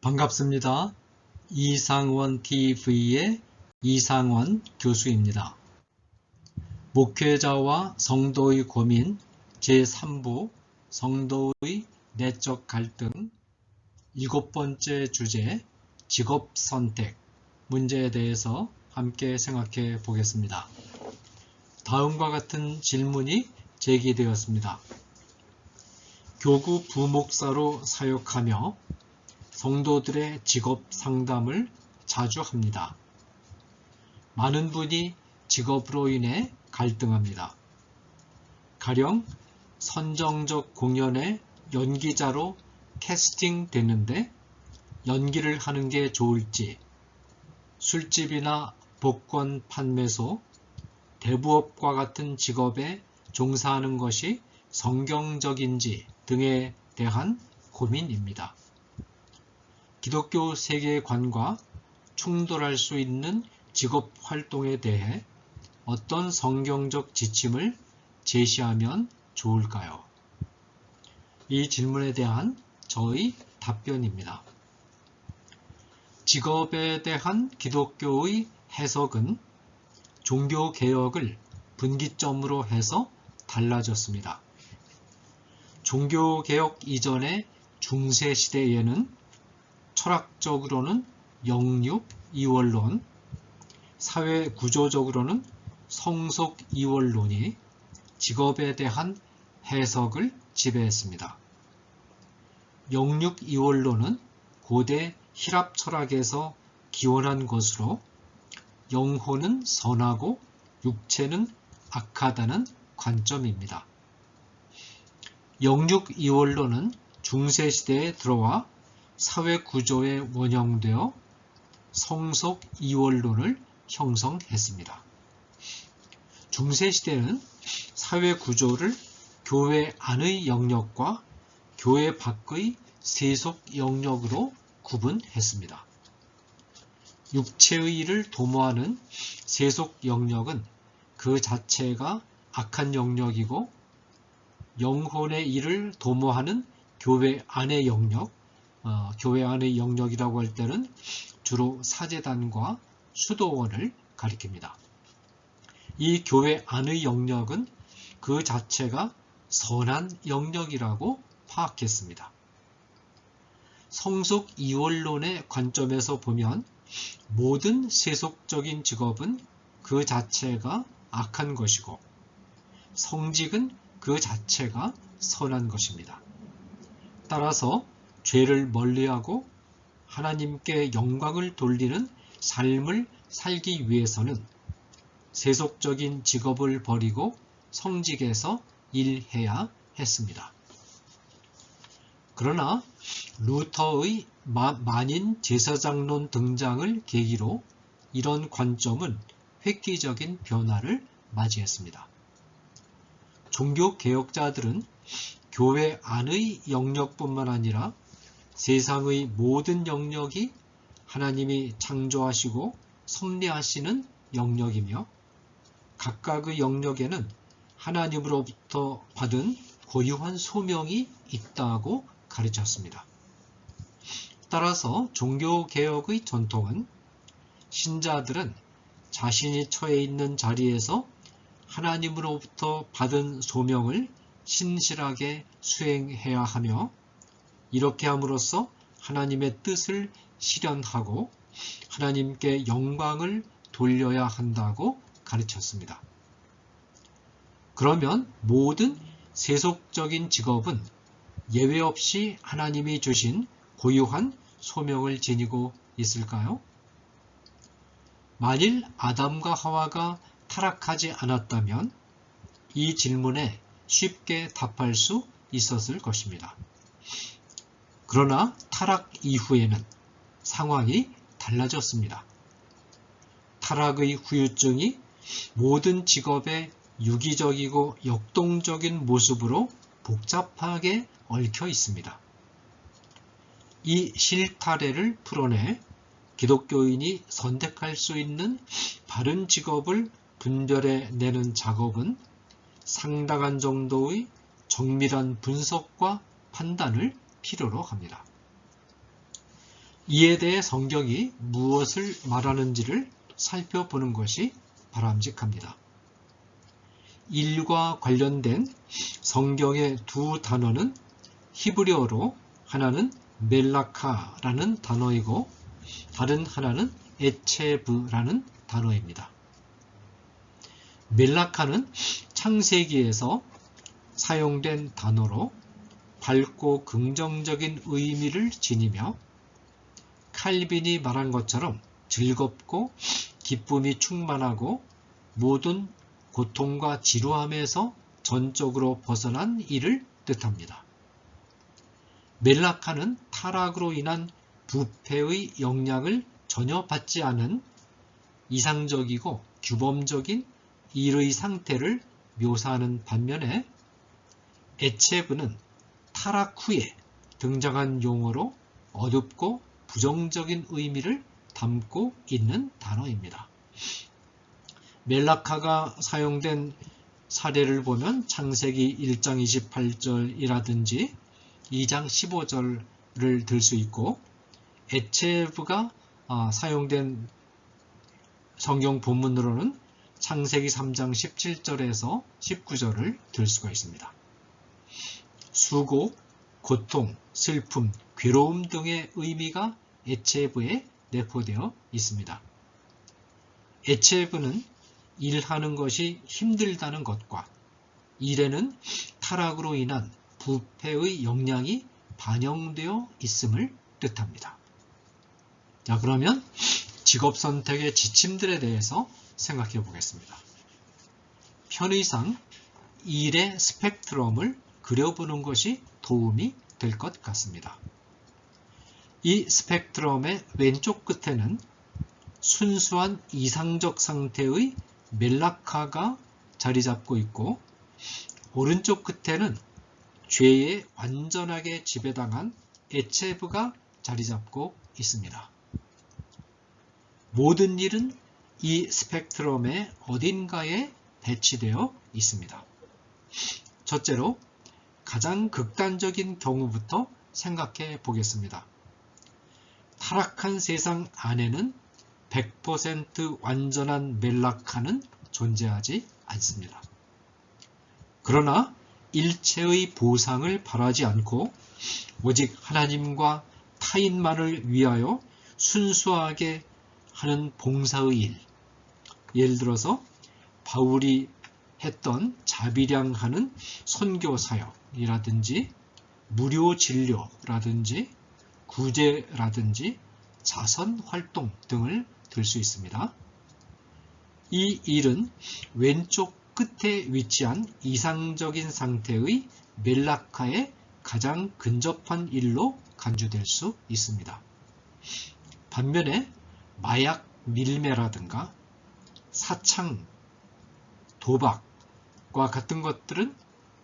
반갑습니다. 이상원 TV의 이상원 교수입니다. 목회자와 성도의 고민 제3부 성도의 내적 갈등 7번째 주제 직업 선택 문제에 대해서 함께 생각해 보겠습니다. 다음과 같은 질문이 제기되었습니다. 교구 부목사로 사역하며 성도들의 직업 상담을 자주 합니다. 많은 분이 직업으로 인해 갈등합니다. 가령 선정적 공연의 연기자로 캐스팅 되는데 연기를 하는 게 좋을지, 술집이나 복권 판매소, 대부업과 같은 직업에 종사하는 것이 성경적인지 등에 대한 고민입니다. 기독교 세계관과 충돌할 수 있는 직업 활동에 대해 어떤 성경적 지침을 제시하면 좋을까요? 이 질문에 대한 저의 답변입니다. 직업에 대한 기독교의 해석은 종교개혁을 분기점으로 해서 달라졌습니다. 종교개혁 이전의 중세시대에는 철학적으로는 영육 이원론, 사회 구조적으로는 성속 이원론이 직업에 대한 해석을 지배했습니다. 영육 이원론은 고대 히랍 철학에서 기원한 것으로 영혼은 선하고 육체는 악하다는 관점입니다. 영육 이원론은 중세시대에 들어와 사회 구조에 원형되어 성속 이원론을 형성했습니다. 중세시대는 사회 구조를 교회 안의 영역과 교회 밖의 세속 영역으로 구분했습니다. 육체의 일을 도모하는 세속 영역은 그 자체가 악한 영역이고, 영혼의 일을 도모하는 교회 안의 영역, 교회 안의 영역이라고 할 때는 주로 사제단과 수도원을 가리킵니다. 이 교회 안의 영역은 그 자체가 선한 영역이라고 파악했습니다. 성속 이원론의 관점에서 보면 모든 세속적인 직업은 그 자체가 악한 것이고, 성직은 그 자체가 선한 것입니다. 따라서 죄를 멀리하고 하나님께 영광을 돌리는 삶을 살기 위해서는 세속적인 직업을 버리고 성직에서 일해야 했습니다. 그러나 루터의 만인 제사장론 등장을 계기로 이런 관점은 획기적인 변화를 맞이했습니다. 종교개혁자들은 교회 안의 영역뿐만 아니라 세상의 모든 영역이 하나님이 창조하시고 섭리하시는 영역이며, 각각의 영역에는 하나님으로부터 받은 고유한 소명이 있다고 가르쳤습니다. 따라서 종교개혁의 전통은 신자들은 자신이 처해 있는 자리에서 하나님으로부터 받은 소명을 신실하게 수행해야 하며, 이렇게 함으로써 하나님의 뜻을 실현하고 하나님께 영광을 돌려야 한다고 가르쳤습니다. 그러면 모든 세속적인 직업은 예외 없이 하나님이 주신 고유한 소명을 지니고 있을까요? 만일 아담과 하와가 타락하지 않았다면 이 질문에 쉽게 답할 수 있었을 것입니다. 그러나 타락 이후에는 상황이 달라졌습니다. 타락의 후유증이 모든 직업의 유기적이고 역동적인 모습으로 복잡하게 얽혀 있습니다. 이 실타래를 풀어내 기독교인이 선택할 수 있는 바른 직업을 분별해내는 작업은 상당한 정도의 정밀한 분석과 판단을 필요로 합니다. 이에 대해 성경이 무엇을 말하는지를 살펴보는 것이 바람직합니다. 일과 관련된 성경의 두 단어는 히브리어로 하나는 멜라카라는 단어이고 다른 하나는 에체브라는 단어입니다. 멜라카는 창세기에서 사용된 단어로 밝고 긍정적인 의미를 지니며 칼빈이 말한 것처럼 즐겁고 기쁨이 충만하고 모든 고통과 지루함에서 전적으로 벗어난 일을 뜻합니다. 멜라카는 타락으로 인한 부패의 영향을 전혀 받지 않은 이상적이고 규범적인 일의 상태를 묘사하는 반면에 에체브는 타락 후에 등장한 용어로 어둡고 부정적인 의미를 담고 있는 단어입니다. 멜라카가 사용된 사례를 보면 창세기 1장 28절이라든지 2장 15절을 들 수 있고 에체브가 사용된 성경 본문으로는 창세기 3장 17절에서 19절을 들 수가 있습니다. 수고, 고통, 슬픔, 괴로움 등의 의미가 에체브에 내포되어 있습니다. 에체브는 일하는 것이 힘들다는 것과 일에는 타락으로 인한 부패의 영향이 반영되어 있음을 뜻합니다. 자, 그러면 직업 선택의 지침들에 대해서 생각해 보겠습니다. 편의상 일의 스펙트럼을 그려보는 것이 도움이 될 것 같습니다. 이 스펙트럼의 왼쪽 끝에는 순수한 이상적 상태의 멜라카가 자리 잡고 있고 오른쪽 끝에는 죄에 완전하게 지배당한 에체브가 자리 잡고 있습니다. 모든 일은 이 스펙트럼의 어딘가에 배치되어 있습니다. 첫째로 가장 극단적인 경우부터 생각해 보겠습니다. 타락한 세상 안에는 100% 완전한 멜라카는 존재하지 않습니다. 그러나 일체의 보상을 바라지 않고 오직 하나님과 타인만을 위하여 순수하게 하는 봉사의 일, 예를 들어서 바울이 했던 자비량하는 선교 사역이라든지 무료 진료라든지 구제라든지 자선 활동 등을 들 수 있습니다. 이 일은 왼쪽 끝에 위치한 이상적인 상태의 멜라카에 가장 근접한 일로 간주될 수 있습니다. 반면에 마약 밀매라든가 사창, 도박과 같은 것들은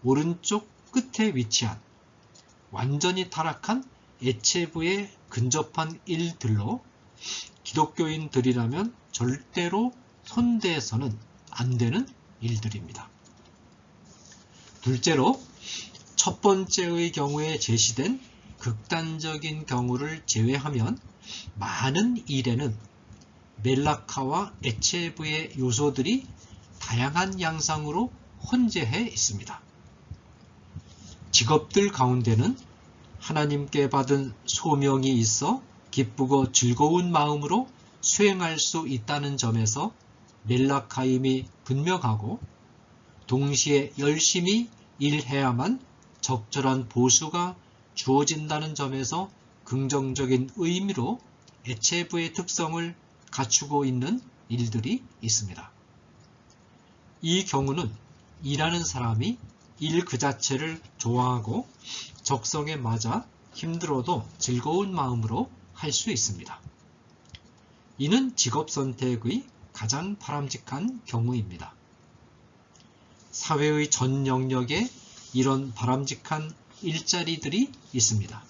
오른쪽 끝에 위치한 완전히 타락한 에체브에 근접한 일들로 기독교인들이라면 절대로 손대서는 안 되는 일들입니다. 둘째로 첫 번째의 경우에 제시된 극단적인 경우를 제외하면 많은 일에는 멜라카와 에체브의 요소들이 다양한 양상으로 혼재해 있습니다. 직업들 가운데는 하나님께 받은 소명이 있어 기쁘고 즐거운 마음으로 수행할 수 있다는 점에서 멜라카임이 분명하고 동시에 열심히 일해야만 적절한 보수가 주어진다는 점에서 긍정적인 의미로 에체브의 특성을 갖추고 있는 일들이 있습니다. 이 경우는 일하는 사람이 일 그 자체를 좋아하고 적성에 맞아 힘들어도 즐거운 마음으로 할 수 있습니다. 이는 직업 선택의 가장 바람직한 경우입니다. 사회의 전 영역에 이런 바람직한 일자리들이 있습니다.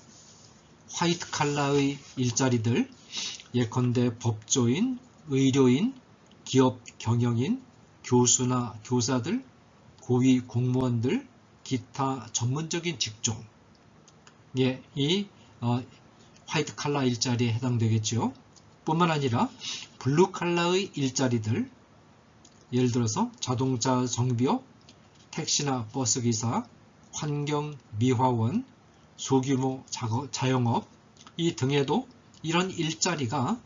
화이트 칼라의 일자리들, 예컨대 법조인, 의료인, 기업 경영인, 교수나 교사들, 고위 공무원들, 기타 전문적인 직종, 이 화이트 칼라 일자리에 해당되겠죠. 뿐만 아니라 블루 칼라의 일자리들, 예를 들어서 자동차 정비업, 택시나 버스기사, 환경 미화원, 소규모 자영업 이 등에도 이런 일자리가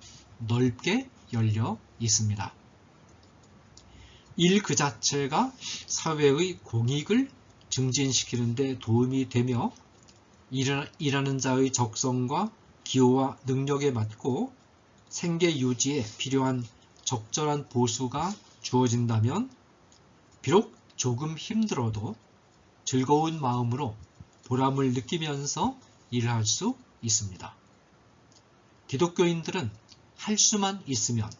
넓게 열려 있습니다. 일 그 자체가 사회의 공익을 증진시키는 데 도움이 되며 일하는 자의 적성과 기호와 능력에 맞고 생계 유지에 필요한 적절한 보수가 주어진다면 비록 조금 힘들어도 즐거운 마음으로 보람을 느끼면서 일할 수 있습니다. 기독교인들은 할 수만 있으면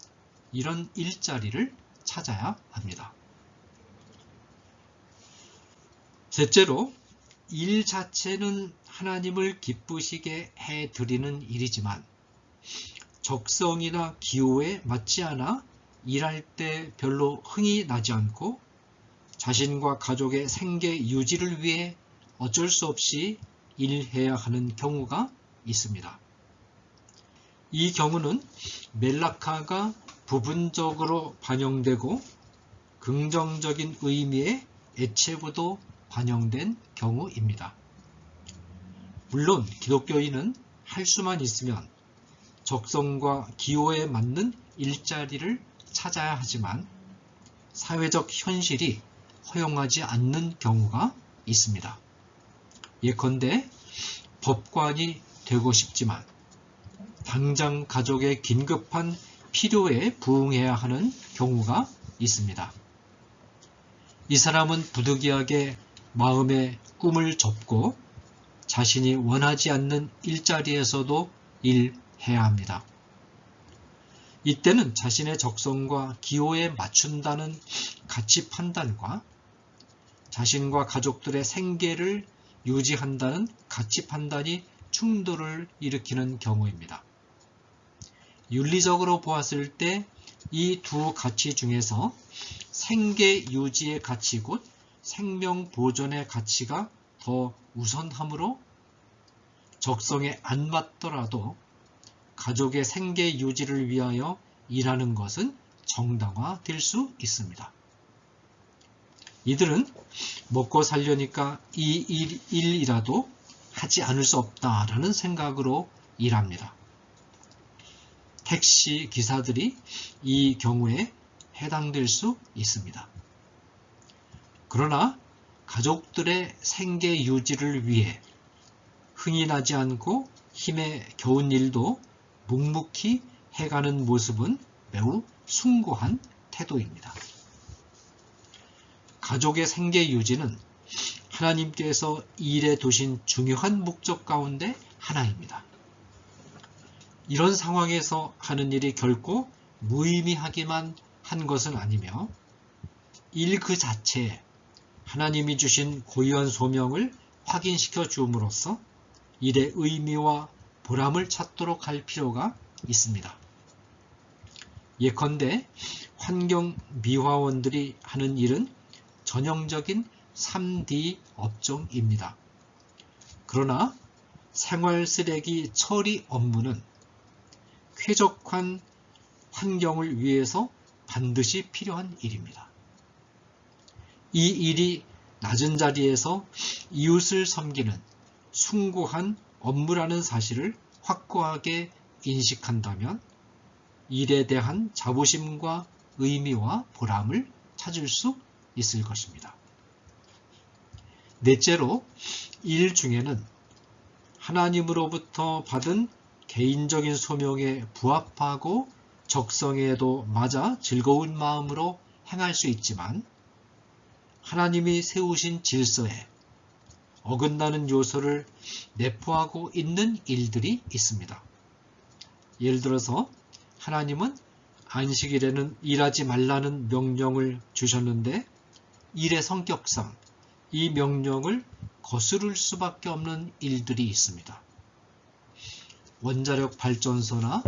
이런 일자리를 찾아야 합니다. 셋째로, 일 자체는 하나님을 기쁘시게 해드리는 일이지만 적성이나 기호에 맞지 않아 일할 때 별로 흥이 나지 않고 자신과 가족의 생계 유지를 위해 어쩔 수 없이 일해야 하는 경우가 있습니다. 이 경우는 멜라카가 부분적으로 반영되고 긍정적인 의미의 애체부도 반영된 경우입니다. 물론 기독교인은 할 수만 있으면 적성과 기호에 맞는 일자리를 찾아야 하지만 사회적 현실이 허용하지 않는 경우가 있습니다. 예컨대 법관이 되고 싶지만 당장 가족의 긴급한 필요에 부응해야 하는 경우가 있습니다. 이 사람은 부득이하게 마음의 꿈을 접고 자신이 원하지 않는 일자리에서도 일해야 합니다. 이때는 자신의 적성과 기호에 맞춘다는 가치 판단과 자신과 가족들의 생계를 유지한다는 가치 판단이 충돌을 일으키는 경우입니다. 윤리적으로 보았을 때 이 두 가치 중에서 생계 유지의 가치 곧 생명 보존의 가치가 더 우선하므로 적성에 안 맞더라도 가족의 생계 유지를 위하여 일하는 것은 정당화될 수 있습니다. 이들은 먹고 살려니까 이 일이라도 하지 않을 수 없다라는 생각으로 일합니다. 택시 기사들이 이 경우에 해당될 수 있습니다. 그러나 가족들의 생계 유지를 위해 흥이 나지 않고 힘에 겨운 일도 묵묵히 해가는 모습은 매우 숭고한 태도입니다. 가족의 생계 유지는 하나님께서 일에 두신 중요한 목적 가운데 하나입니다. 이런 상황에서 하는 일이 결코 무의미하기만 한 것은 아니며 일 그 자체에 하나님이 주신 고유한 소명을 확인시켜 주음으로써 일의 의미와 보람을 찾도록 할 필요가 있습니다. 예컨대 환경 미화원들이 하는 일은 전형적인 3D 업종입니다. 그러나 생활 쓰레기 처리 업무는 쾌적한 환경을 위해서 반드시 필요한 일입니다. 이 일이 낮은 자리에서 이웃을 섬기는 숭고한 업무라는 사실을 확고하게 인식한다면 일에 대한 자부심과 의미와 보람을 찾을 수 있을 것입니다. 넷째로, 일 중에는 하나님으로부터 받은 개인적인 소명에 부합하고 적성에도 맞아 즐거운 마음으로 행할 수 있지만 하나님이 세우신 질서에 어긋나는 요소를 내포하고 있는 일들이 있습니다. 예를 들어서 하나님은 안식일에는 일하지 말라는 명령을 주셨는데 일의 성격상 이 명령을 거스를 수밖에 없는 일들이 있습니다. 원자력 발전소나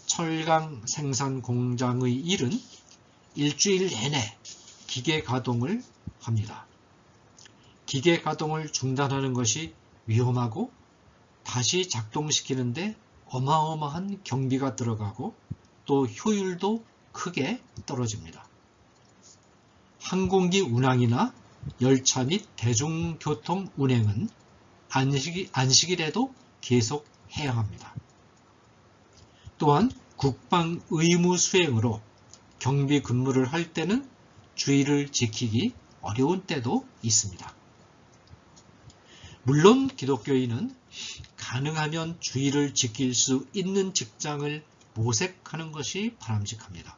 철강 생산 공장의 일은 일주일 내내 기계 가동을 합니다. 기계 가동을 중단하는 것이 위험하고 다시 작동시키는데 어마어마한 경비가 들어가고 또 효율도 크게 떨어집니다. 항공기 운항이나 열차 및 대중교통 운행은 안식일에도 계속 해야 합니다. 또한 국방 의무 수행으로 경비 근무를 할 때는 주의를 지키기 어려운 때도 있습니다. 물론 기독교인은 가능하면 주의를 지킬 수 있는 직장을 모색하는 것이 바람직합니다.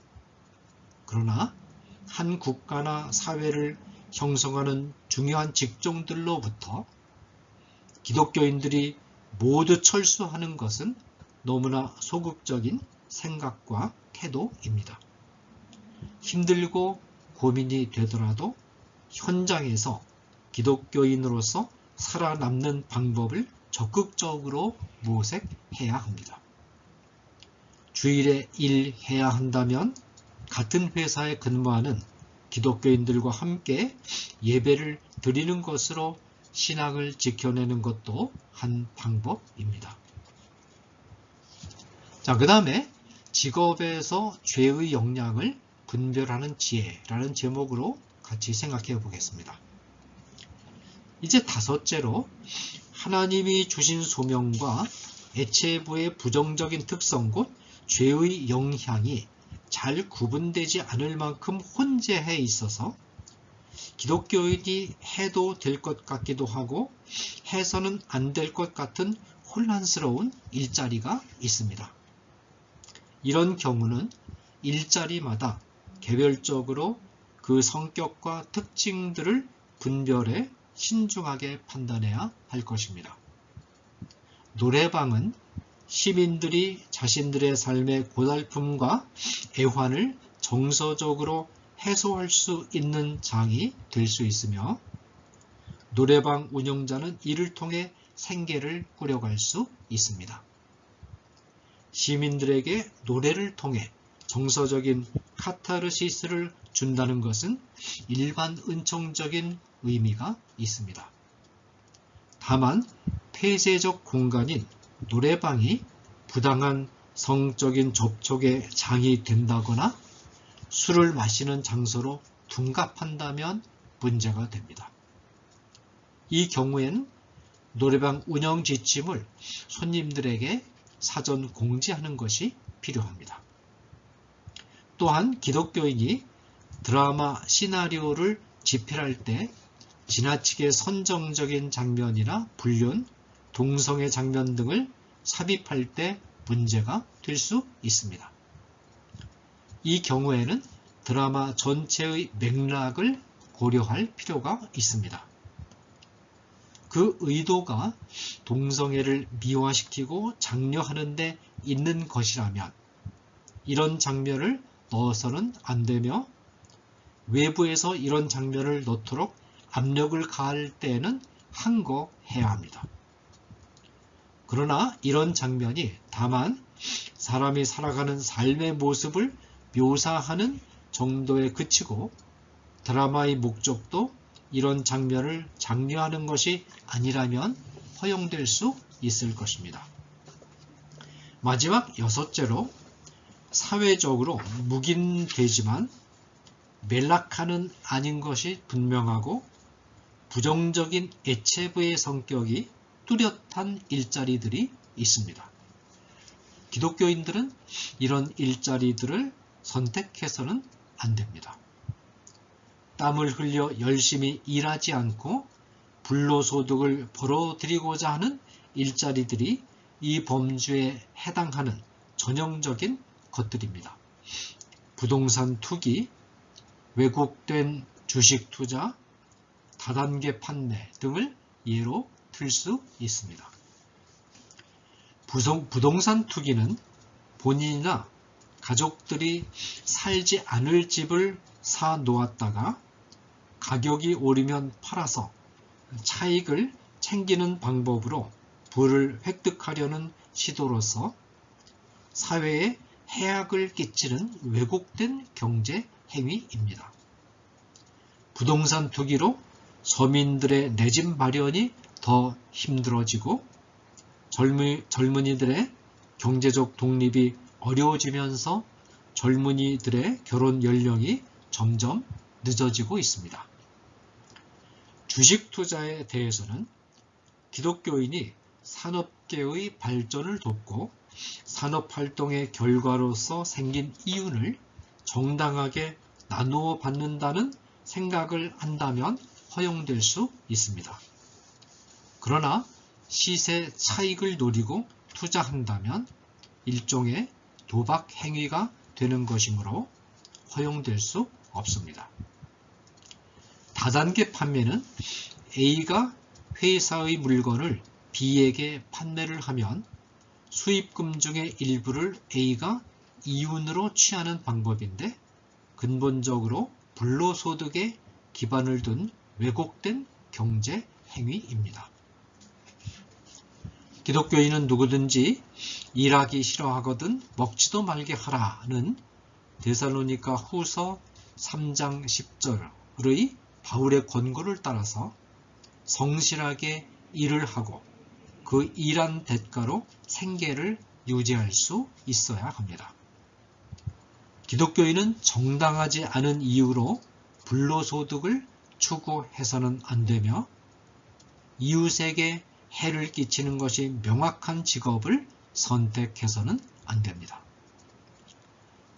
그러나 한 국가나 사회를 형성하는 중요한 직종들로부터 기독교인들이 모두 철수하는 것은 너무나 소극적인 생각과 태도입니다. 힘들고 고민이 되더라도 현장에서 기독교인으로서 살아남는 방법을 적극적으로 모색해야 합니다. 주일에 일해야 한다면 같은 회사에 근무하는 기독교인들과 함께 예배를 드리는 것으로 신앙을 지켜내는 것도 한 방법입니다. 자, 그 다음에 직업에서 죄의 영향을 분별하는 지혜라는 제목으로 같이 생각해 보겠습니다. 이제 다섯째로 하나님이 주신 소명과 애체부의 부정적인 특성 곧 죄의 영향이 잘 구분되지 않을 만큼 혼재해 있어서 기독교인이 해도 될 것 같기도 하고 해서는 안 될 것 같은 혼란스러운 일자리가 있습니다. 이런 경우는 일자리마다 개별적으로 그 성격과 특징들을 분별해 신중하게 판단해야 할 것입니다. 노래방은 시민들이 자신들의 삶의 고달픔과 애환을 정서적으로 해소할 수 있는 장이 될 수 있으며 노래방 운영자는 이를 통해 생계를 꾸려갈 수 있습니다. 시민들에게 노래를 통해 정서적인 카타르시스를 준다는 것은 일반 은총적인 의미가 있습니다. 다만 폐쇄적 공간인 노래방이 부당한 성적인 접촉의 장이 된다거나 술을 마시는 장소로 둔갑한다면 문제가 됩니다. 이 경우에는 노래방 운영 지침을 손님들에게 사전 공지하는 것이 필요합니다. 또한 기독교인이 드라마 시나리오를 집필할 때 지나치게 선정적인 장면이나 불륜, 동성애 장면 등을 삽입할 때 문제가 될 수 있습니다. 이 경우에는 드라마 전체의 맥락을 고려할 필요가 있습니다. 그 의도가 동성애를 미화시키고 장려하는 데 있는 것이라면 이런 장면을 넣어서는 안 되며 외부에서 이런 장면을 넣도록 압력을 가할 때에는 항거해야 합니다. 그러나 이런 장면이 다만 사람이 살아가는 삶의 모습을 묘사하는 정도에 그치고 드라마의 목적도 이런 장면을 장려하는 것이 아니라면 허용될 수 있을 것입니다. 마지막 여섯째로 사회적으로 묵인되지만 멜라카는 아닌 것이 분명하고 부정적인 애체부의 성격이 뚜렷한 일자리들이 있습니다. 기독교인들은 이런 일자리들을 선택해서는 안 됩니다. 땀을 흘려 열심히 일하지 않고 불로소득을 벌어들이고자 하는 일자리들이 이 범주에 해당하는 전형적인 것들입니다. 부동산 투기, 왜곡된 주식 투자, 다단계 판매 등을 예로 들 수 있습니다. 부동산 투기는 본인이나 가족들이 살지 않을 집을 사 놓았다가 가격이 오르면 팔아서 차익을 챙기는 방법으로 부를 획득하려는 시도로서 사회에 해악을 끼치는 왜곡된 경제 행위입니다. 부동산 투기로 서민들의 내 집 마련이 더 힘들어지고 젊은이들의 경제적 독립이 어려워지면서 젊은이들의 결혼 연령이 점점 늦어지고 있습니다. 주식 투자에 대해서는 기독교인이 산업계의 발전을 돕고 산업활동의 결과로서 생긴 이윤을 정당하게 나누어 받는다는 생각을 한다면 허용될 수 있습니다. 그러나 시세 차익을 노리고 투자한다면 일종의 도박 행위가 되는 것이므로 허용될 수 없습니다. 다단계 판매는 A가 회사의 물건을 B에게 판매를 하면 수입금 중의 일부를 A가 이윤으로 취하는 방법인데 근본적으로 불로소득에 기반을 둔 왜곡된 경제 행위입니다. 기독교인은 누구든지 일하기 싫어하거든 먹지도 말게 하라는 데살로니가 후서 3장 10절의 바울의 권고를 따라서 성실하게 일을 하고 그 일한 대가로 생계를 유지할 수 있어야 합니다. 기독교인은 정당하지 않은 이유로 불로소득을 추구해서는 안 되며 이웃에게 해를 끼치는 것이 명확한 직업을 선택해서는 안 됩니다.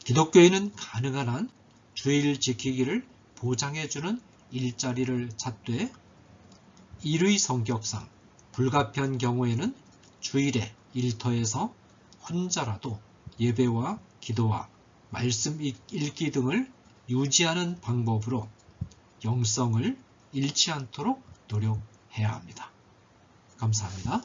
기독교인은 가능한 한 주일 지키기를 보장해주는 일자리를 찾되 일의 성격상 불가피한 경우에는 주일에 일터에서 혼자라도 예배와 기도와 말씀 읽기 등을 유지하는 방법으로 영성을 잃지 않도록 노력해야 합니다. 감사합니다.